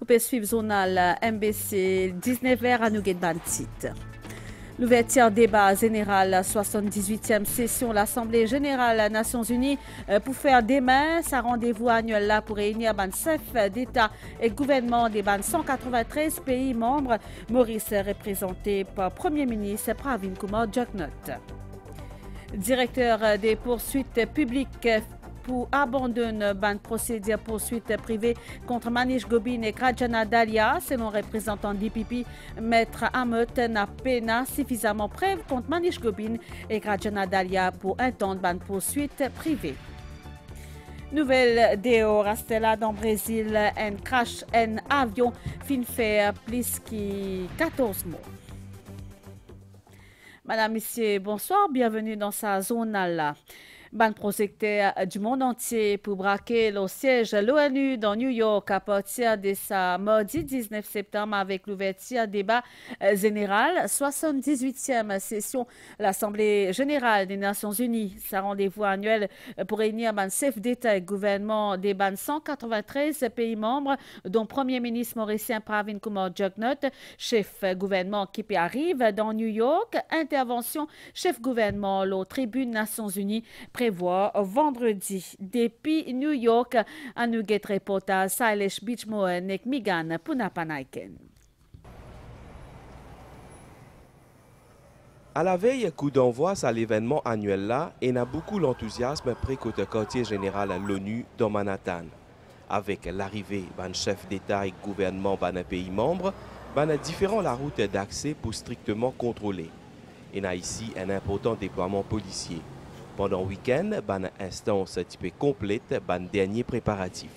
pouvez suivre journal MBC 19h à Nougat Bantit. L'ouverture débat général 78e session de l'Assemblée générale des Nations Unies pour faire demain sa rendez-vous annuel là pour réunir les chefs d'État et gouvernement des 193 pays membres. Maurice représenté par Premier ministre Pravin Kumar Jugnauth. Directeur des poursuites publiques pour abandonner une procédure poursuite privée contre Manish Gobin et Rajana Dalia, selon représentant d'IPP, Maître Ahmed n'a pas suffisamment preuve contre Manish Gobin et Rajana Dalia pour intenter une poursuite privée. Nouvelle de Rastella dans le Brésil, un crash en avion fin fait plus que 14 morts. Madame, Monsieur, bonsoir, bienvenue dans sa zone là. Ban projecteur du monde entier pour braquer le siège de l'ONU dans New York à partir de sa mardi 19 septembre avec l'ouverture débat général 78e session de l'Assemblée générale des Nations Unies. Sa rendez-vous annuel pour réunir les chefs d'État et gouvernement des 193 pays membres, dont Premier ministre mauricien Pravin Kumar Jugnauth, chef gouvernement qui arrive dans New York, intervention chef gouvernement la tribune Nations Unies prévoit vendredi depuis New York à Nougat reportage Sailesh Beachmore nek Migan Punapanaiken. À la veille, coup d'envoi à l'événement annuel là, et n'a beaucoup l'enthousiasme près côté quartier général à l'ONU dans Manhattan. Avec l'arrivée d'un chef d'État et gouvernement d'un pays membre, a différent la route d'accès pour strictement contrôler. Et n'a ici un important déploiement policier. Pendant le week-end, une instance type complète, un dernier préparatif.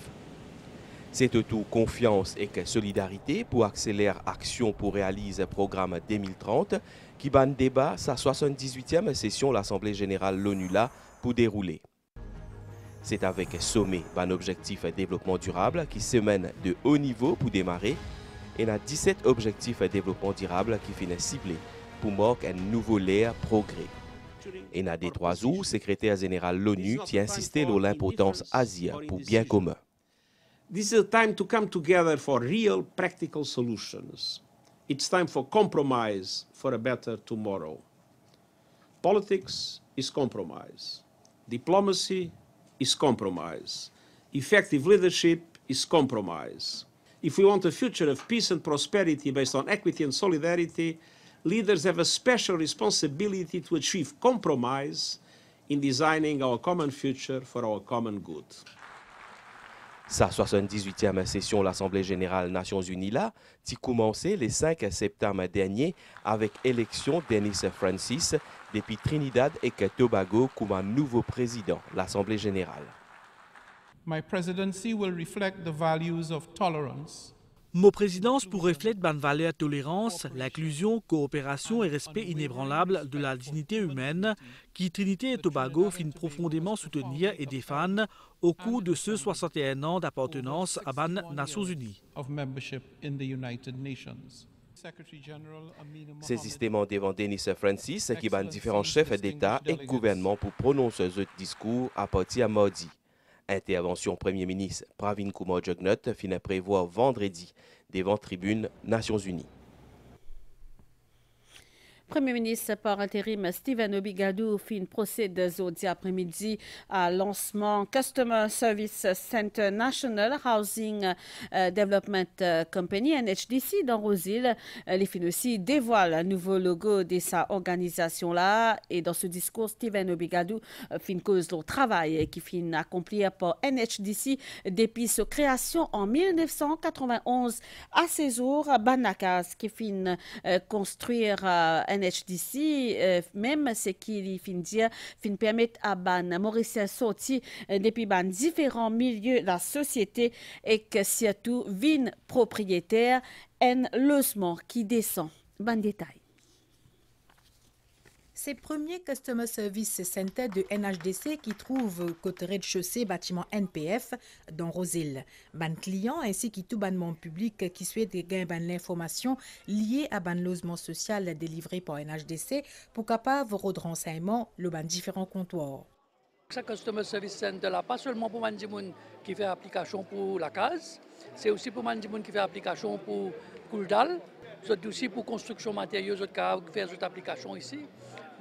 C'est autour confiance et solidarité pour accélérer l'action pour réaliser le programme 2030 qui ban débat sa 78e session de l'Assemblée générale de l'ONU là pour dérouler. C'est avec sommet un objectif de développement durable qui se mène de haut niveau pour démarrer et a 17 objectifs de développement durable qui finissent ciblés pour marquer un nouveau l'ère progrès. Et dans des 3 jours, le secrétaire général de l'ONU tient insisté sur l'importance Asie pour bien commun. This is a time to come together for real practical solutions. It's time for compromise for a better tomorrow. Politics is compromise. Diplomacy is compromise. Effective leadership is compromise. If we want a future of peace and prosperity based on equity and solidarity, leaders have a special responsibility to achieve compromise in designing our common future for our common good. Sa 78e session de l'Assemblée générale des Nations Unies là, a commencé le 5 septembre dernier avec l'élection Denis Francis depuis Trinidad et Tobago comme un nouveau président de l'Assemblée générale. My presidency will reflect the values of tolerance. Mon présidence pour refléter la valeur de tolérance, l'inclusion, coopération et respect inébranlable de la dignité humaine qui Trinité et Tobago finissent profondément soutenir et défendre au cours de ce 61 ans d'appartenance à les Nations Unies. C'est justement devant Denis Francis qui ban différents chefs d'État et gouvernement pour prononcer ce discours à partir de mardi. Intervention Premier ministre Pravin Kumar Jugnauth finit prévoir vendredi devant tribune Nations Unies. Premier ministre par intérim Stephen Obigadou fin procède aujourd'hui après-midi à lancement Customer Service Center National Housing Development Company NHDC dans Rosehill. Les fin aussi dévoile un nouveau logo de sa organisation là et dans ce discours Stephen Obigadou fin cause le travail qui fin accompli par NHDC depuis sa création en 1991 à ces jours Banakas qui fin construire NHDC, même ce qui fin permettre à ban Mauricien sortir depuis ban différents milieux de la société et que surtout vin propriétaire un logement qui descend. Ban détail. Ces premiers Customer Service Center de NHDC qui trouvent côté rez-de-chaussée bâtiment NPF dans Rosehill. Ban clients ainsi que tout ban monde public qui souhaite gagner l'information liée à ban logement social délivré par NHDC pour capable de renseignement le ban différents comptoirs. Ce Customer Service Center là, pas seulement pour les gens qui fait application pour la case, c'est aussi pour les gens qui fait application pour Kouldal, c'est aussi pour construction matériaux qui fait cette application ici.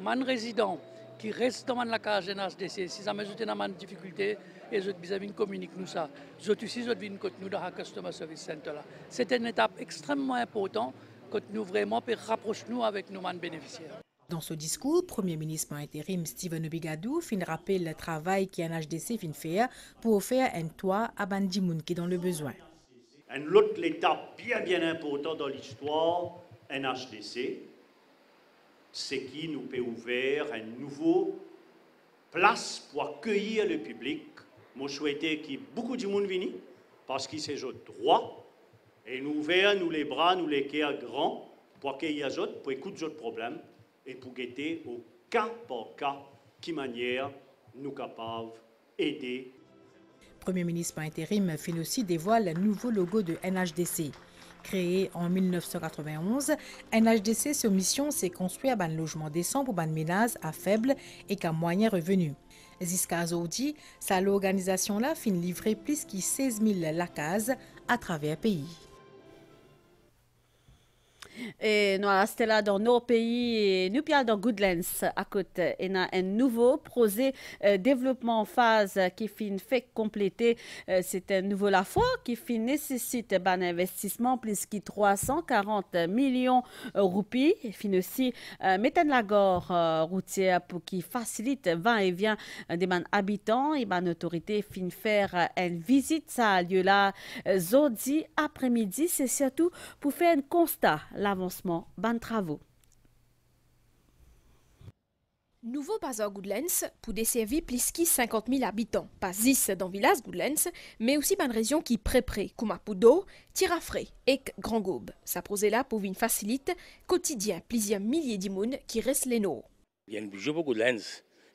Les résidents qui restent dans la case NHDC, si jamais ils ont des difficultés, et ils viennent communiquer nous ça. Ils aussi viennent nous dans le Customer Service Center là. C'est une étape extrêmement importante que nous vraiment rapprocher nous avec nos bénéficiaires. Dans ce discours, Premier ministre intérim Stephen Obigadou fin rappelle le travail que NHDC fin faire pour offrir un toit à Bandimoun qui est dans le besoin. Une autre étape bien importante dans l'histoire NHDC, c'est qui nous peut ouvrir une nouvelle place pour accueillir le public. Moi, je souhaitais qu'il y ait beaucoup de monde vienne parce que c'est notre droit. Et nous ouvrons nous les bras, nous les cœurs grands pour accueillir les autres, pour écouter les problèmes et pour guetter au cas par cas qui manière nous capables d'aider. Premier ministre intérim fin aussi dévoile le nouveau logo de NHDC. Créé en 1991, NHDC, sa mission, c'est construire un logement décent pour les ménages à faible et qu'à moyen revenu. Jusqu'à aujourd'hui, l'organisation-là fin livrer plus de 16 000 lacases à travers le pays. Et nous restons là dans nos pays et nous sommes dans Goodlands à côté. Il y a un nouveau projet développement en phase qui fait compléter. C'est un nouveau la fois qui nécessite un investissement plus de 340 millions de roupies. Il fin aussi mettre la gare routière pour qui facilite va et vient des habitants et autorité fin faire une visite à lieu là jeudi après-midi. C'est surtout pour faire un constat l'avancement ban travaux. Nouveau bazar Goodlands pour desservir plus de 50 000 habitants, pas 10 dans le village Goodlands, mais aussi dans une région qui près comme Apoudo, Tirafré et Grand Goube. Ça pose là pour une facilite quotidien plusieurs milliers de monde qui restent les nôtres. Il y a un budget pour Goodlands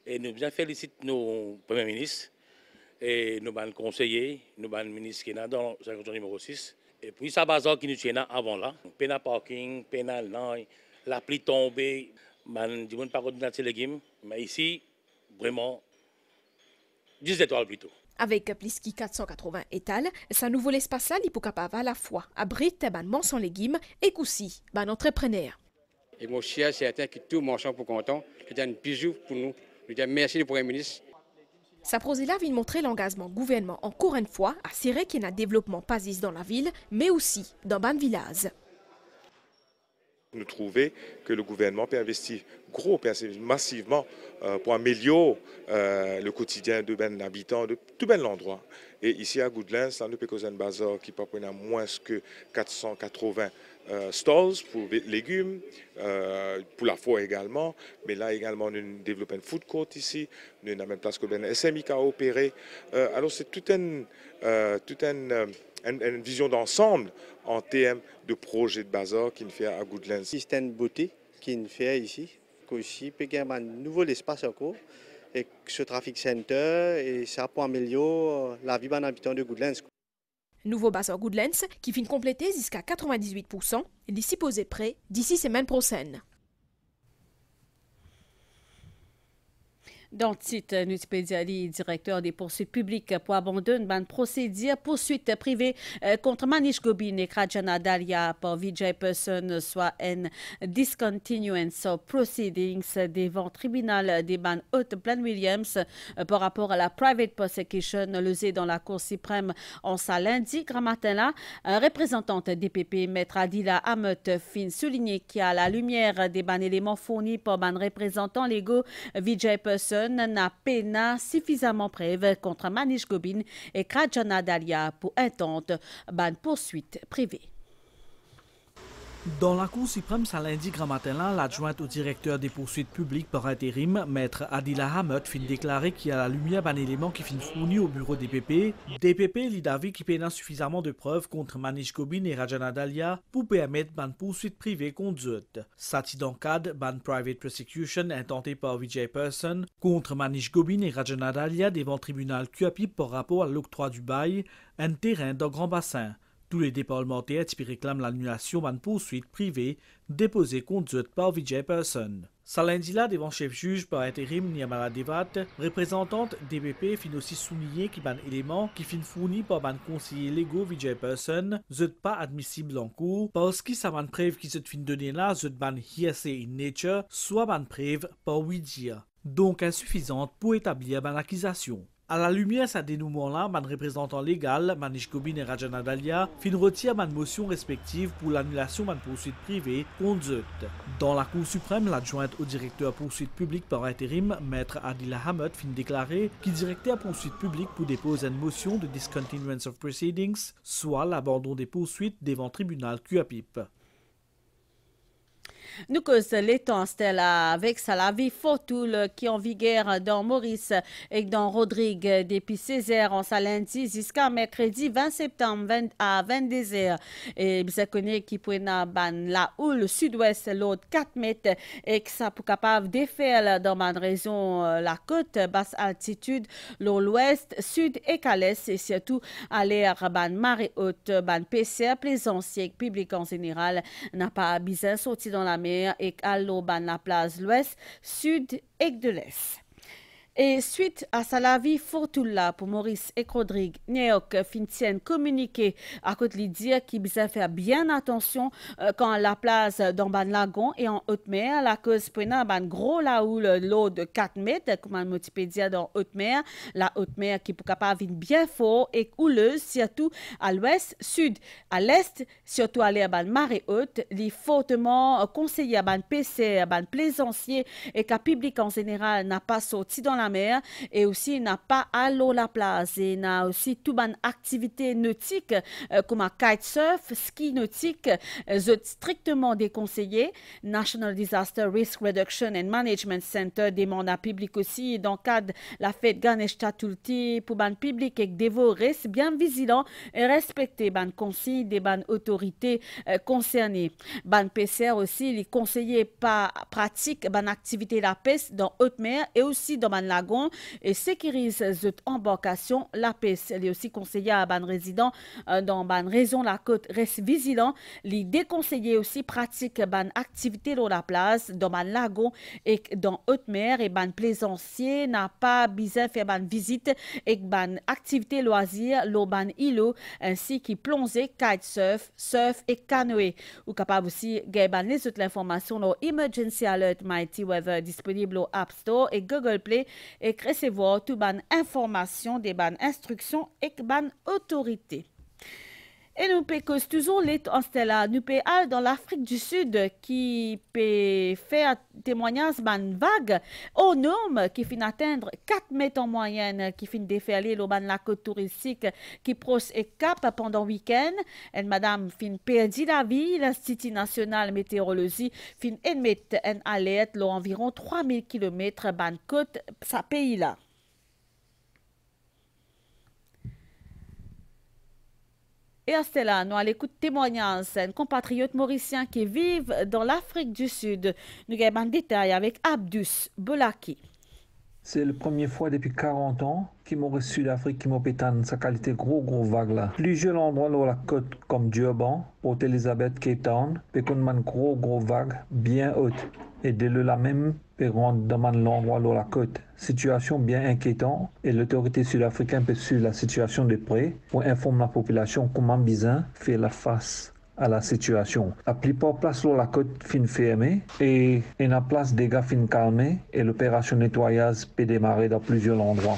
et nous bien félicitons nos premiers ministres et nos conseillers, nos ministres qui sont dans le secteur numéro 6. Et puis, ça bazar qui nous tient avant là. Pénal parking, pénal là, la pluie tombée, man, du monde pas continuer les légumes. Mais ici, vraiment, 10 étoiles plutôt. Avec plus de 480 étals, ça nouveau l'espace là, il peut capable à la fois abriter ban sans légumes et aussi ban entrepreneur. Et mon chien, c'est certain que tout marchand pour content. C'est un bijou pour nous. Je dis merci au Premier ministre. Sa projet-là vient montrer l'engagement gouvernement encore une fois, assurer qu'il y a un développement pas juste dans la ville, mais aussi dans le village. Nous trouvons que le gouvernement peut investir massivement pour améliorer le quotidien de ben habitants de tout ben l'endroit. Et ici à Goodlands, ça ne peut causer un bazar qui peut prendre moins que 480 stalls pour légumes, pour la foire également. Mais là également, nous développons une food court ici. Nous avons même place que ben SMI qui a opéré. Alors c'est toute une vision d'ensemble en termes de projet de bazar qu'il fait à Goodlands. C'est une boutique qu'il fait ici, aussi peut y avoir un nouveau espace encore et ce traffic center et ça pour améliorer la vie des habitants de Goodlands. Nouveau bazar Goodlands qui finit compléter jusqu'à 98%, il est supposé prêt d'ici semaine prochaine. Dans le titre, Nutipédia, directeur des poursuites publiques pour abandonner une procédure poursuite privée contre Manish Gobin et Rajana Dalia par Vijay Person, soit un discontinuance of proceedings devant le tribunal des ban Haute Plan Williams par rapport à la private prosecution levée dans la Cour suprême en sa lundi. Gramatin représentante DPP, Maître Adila Ahmed, fin souligné qu'il y a la lumière des ban éléments fournis par ban représentants légaux Vijay Person n'a pas suffisamment preuve contre Manish Gobin et Rajana Dalia pour intenter une poursuite privée. Dans la Cour suprême, ça lundi grand matin, l'adjointe au directeur des poursuites publiques par intérim, Maître Adila Hamad, fin déclaré qu'il y a la lumière d'un élément qui fin fourni au bureau DPP. DPP l'IDAVI qui pénal suffisamment de preuves contre Manish Gobin et Rajana Dalia pour permettre une poursuite privée contre eux. Sati dans le cadre d'une private prosecution intentée par Vijay Person contre Manish Gobin et Rajana Dalia devant le tribunal QAPI par rapport à l'octroi du bail, un terrain dans Grand Bassin. Tous les parlementaires réclament l'annulation d'une poursuite privée déposée contre eux par Vijay Person. Ça lundi là, devant chef juge par intérim Niamara Devat, représentante DPP fin aussi souligné qu'il y a un élément qui fin fourni par un conseiller légaux Vijay Person, n'est pas admissible en cours parce que ça une preuve qui se fin donné là, n'est ban hearsay in nature, soit ban preuve par Ouija, donc insuffisante pour établir une accusation. À la lumière de ce dénouement-là, man représentant légal, Manish Gobin et Rajana Dalia, fin retire man motion respective pour l'annulation d'une poursuite privée contre eux. Dans la Cour suprême, l'adjointe au directeur poursuite publique par intérim, maître Adila Hamad, fin déclaré qu'il directeur poursuite publique pour déposer une motion de discontinuance of proceedings, soit l'abandon des poursuites devant tribunal QAPIP. Nous causons l'étang avec la vie Fortoul qui est en vigueur dans Maurice et dans Rodrigue depuis 16h en lundi jusqu'à mercredi 20 septembre à 22h. Et vous connaissez qui peut la houle sud-ouest l'autre 4 mètres et que ça peut capable de faire dans ma région la côte basse altitude l'ouest, sud et calès et surtout à l'air marée haute, PCR, plaisancier public en général n'a pas besoin de sortir dans la mer et à l'eau la place l'ouest, sud et de l'est. Et suite à sa lavi Fortula pour Maurice et Rodrigue, Néoc Fintien communiqué à côté de dire qu'il besoin faire bien attention quand la place dans ban lagon et en haute mer, la cause prenant ban gros la houle l'eau de 4 mètres, comme on peut dire dans haute mer, la haute mer qui peut capable bien fort et houleuse, surtout à l'ouest, sud, à l'est, surtout à l'air ban marée haute, les fortement conseillé à ban PC, à ban plaisancier et qu'à public en général n'a pas sorti dans la mer et aussi n'a pas à l'eau la place et n'a aussi toute bonne activité nautique comme un kitesurf, ski nautique, strictement déconseillé. National Disaster Risk Reduction and Management Center demande à public aussi dans le cadre de la fête Ganesh Chaturthi pour ban public et dévorer bien vigilant et respecter ban consignes des ban autorités concernées. Ban PCR aussi les conseillers pas pratique ban activité la pêche dans haute mer et aussi dans ban lagon et sécurise cette embarcation la pêche. Il est aussi conseillé à ban résident dans ban région la côte reste vigilant. Les déconseillés aussi pratique ban activité dans la place dans ban lagon et dans haute mer et ban plaisancier n'a pas besoin faire ban visite et ban activité loisir l'eau ban îlot ainsi que plongée, kitesurf, surf et canoë. Ou capable aussi gagner les autres informations dans Emergency Alert Mighty Weather disponible au App Store et Google Play et recevoir toute bonne information des bonnes instructions et bonnes autorités. Et nous pouvons toujours les là, nous pouvons aller dans l'Afrique du Sud qui peut faire témoignage d'une vague aux normes qui finit atteindre 4 mètres en moyenne, qui finit déferler le la côte touristique qui proche et cap pendant le week-end. Et madame fin perdu la vie, l'Institut national météorologie fin émettre une alerte environ 3000 km ban côte sa pays là. Et à cela, nous allons écouter témoignages d'un compatriote mauricien qui vit dans l'Afrique du Sud. Nous avons un détail avec Abdus Bolaki. C'est la première fois depuis 40 ans que Maurice Sud-Afrique qui m'opétane sa qualité gros vague là. Plusieurs endroits dans la côte comme Durban, Port Elizabeth, Cape Town, péconnent man gros vague bien haute. Et dès le la même, péconnent demande l'endroit dans la côte. Situation bien inquiétante et l'autorité sud-africaine peut suivre la situation de près pour informer la population comment bien faire la face à la situation. La plupart place sur la côte fin fermée et la place des gars fin calmée et l'opération nettoyage peut démarrer dans plusieurs endroits.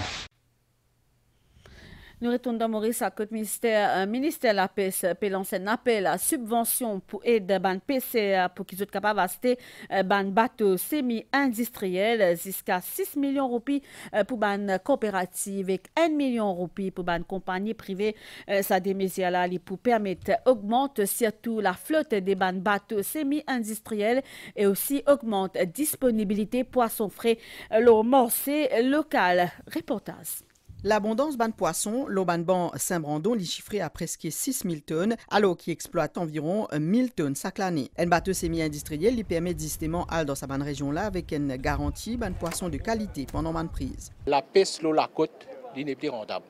Nous retournons dans Maurice à côté ministère de la pêche peut lancer un appel à subvention pour aider ban PCR pour qu'ils soient capables d'acheter ban bateau semi-industriel jusqu'à 6 millions de roupies pour ban coopérative et 1 million de roupies pour ban compagnie privée. Ça des mesures là pour permettre augmente surtout la flotte des ban bateaux semi-industriels et aussi augmente disponibilité poisson frais le marché local. Reportage. L'abondance ban poisson, l'Obanban Saint-Brandon l'y chiffré à presque 6 000 tonnes, alors qu'il exploite environ 1 000 tonnes chaque année. Un bateau semi-industriel lui permet justement d'aller dans sa bonne région-là avec une garantie ban poisson de qualité pendant ma prise. La pêche sur la côte n'est plus rentable.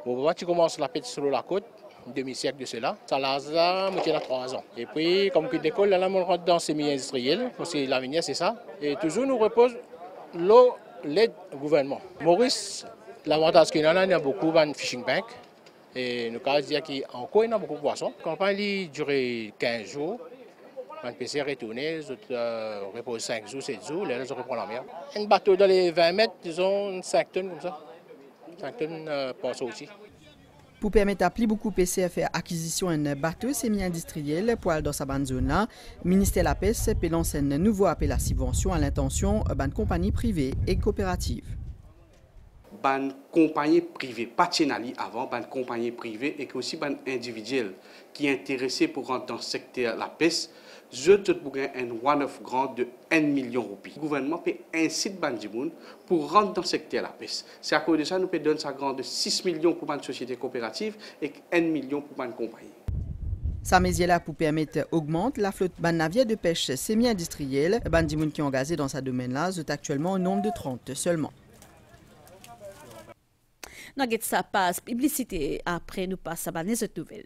Quand tu commences la pêche sur la côte, demi-siècle de cela. Ça là, moi, j'ai 3 ans. Et puis, comme que d'école, là, on rentre dans le semi-industriel, parce que l'avenir, c'est ça. Et toujours, nous repose l'eau, l'aide au gouvernement. Maurice, l'avantage qu'il y a, il y a beaucoup de fishing bank. Et nous avons dit qu'il y a beaucoup de poissons. La campagne a duré 15 jours. On peut se retourner, on repose 5 jours, 7 jours, les autres reprend la mer. Un bateau dans les 20 mètres, disons 5 tonnes comme ça. 5 tonnes passe aussi. Pour permettre à plus beaucoup PC faire acquisition d'un bateau semi-industriel pour aller dans sa bande zone là, le ministère de la Pêche peut lancer un nouveau appel à subvention à l'intention de compagnies privées et coopératives. Ban compagnie privée, pas Tchénali avant, ban compagnie privée et aussi ban individuel qui est intéressé pour rentrer dans le secteur de la pêche, je te pourrais un one-off grand de 1 million de roupies. Le gouvernement peut inciter Bandimoun pour rentrer dans le secteur de la pêche. C'est à cause de ça nous peut donner ça grand de 6 millions pour une société coopérative et 1 million pour une compagnie. Ça mesure là pour permettre d'augmenter la flotte ban navire de pêche semi-industrielle. Bandimoun qui est engagé dans ce domaine-là, c'est actuellement au nombre de 30 seulement. Nous avons ça passe publicité après nous passons à les autres nouvelles.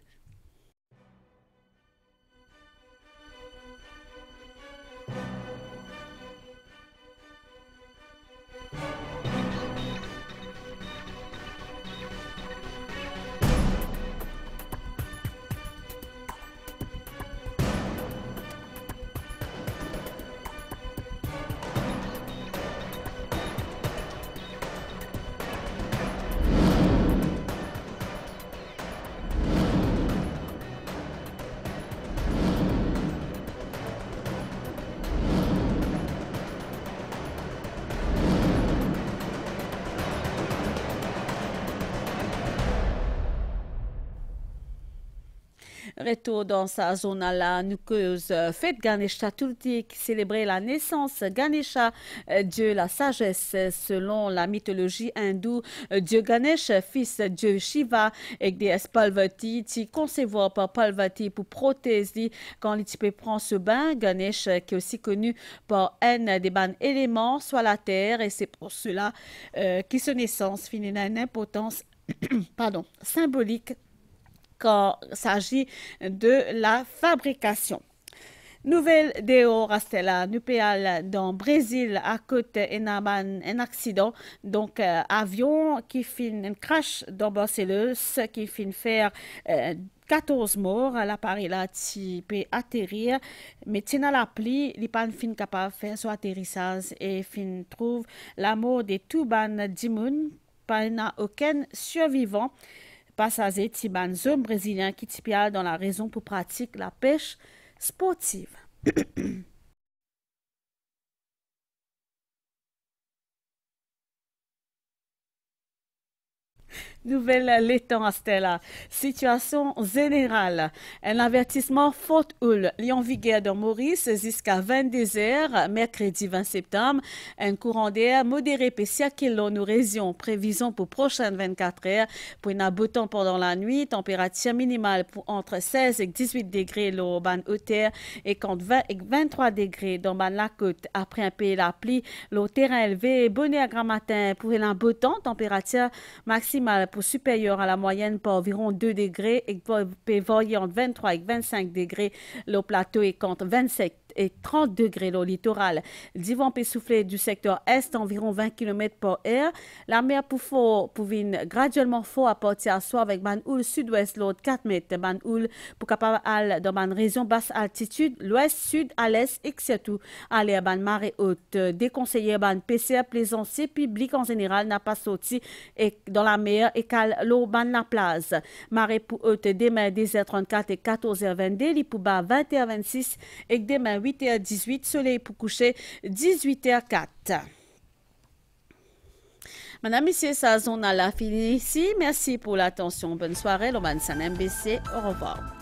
Retour dans sa zone là, nous cause fête Ganesha Chaturthi qui célébrait la naissance Ganesha, dieu la sagesse selon la mythologie hindoue. Dieu Ganesh, fils dieu Shiva et déesse Parvati, qui concevoir par Parvati pour protéger quand il prend ce bain. Ganesh qui est aussi connu par un des ban éléments, soit la terre, et c'est pour cela que sa naissance finit une importance symbolique quand il s'agit de la fabrication. Nouvelle Deo Rastella, nous péal dans le Brésil à côté un accident, donc avion qui fait un crash dans Barcelos, qui fait faire 14 morts, l'appareil là qui peut atterrir, mais tient la pli, il pas fin capable de faire son atterrissage et fin trouve la mort de tout ban dimoun, pas aucun survivant. Passager Tiban, zone brésilien qui typial dans la raison pour pratiquer la pêche sportive. Nouvelle l'étang à Stella. Situation générale. Un avertissement forte houle. Lyon Viguière de Maurice jusqu'à 22h, mercredi 20 septembre. Un courant d'air modéré peut circuler nos régions. Prévision pour prochaines 24 heures. Pour un beau temps pendant la nuit. Température minimale pour entre 16 et 18 degrés au ban hauteur et contre 20 et 23 degrés dans ban la côte. Après un pays la pluie, le terrain élevé. Bonne à grand matin pour un beau temps. Température maximale pour supérieur à la moyenne par environ 2 degrés et peut varier entre 23 et 25 degrés. Le plateau est contre 27 et 30 degrés au littoral. Le vent peut souffler du secteur est environ 20 km par heure. La mer pour venir graduellement fort à partir à soir avec ban houle sud-ouest l'autre 4 mètres. Ban houle pour capable aller dans ban région basse altitude, l'ouest, sud, à l'est et surtout aller à ban marée haute. Déconseillé ban PCR plaisancier public en général n'a pas sorti et dans la mer et cal l'eau ban la place. Marée pour haute demain 10h34 et 14h22, li pour bas 20h26 et demain 8h18, soleil pour coucher 18h04. Madame, Monsieur, sa zone à la fin ici. Merci pour l'attention. Bonne soirée, le MBC. Au revoir.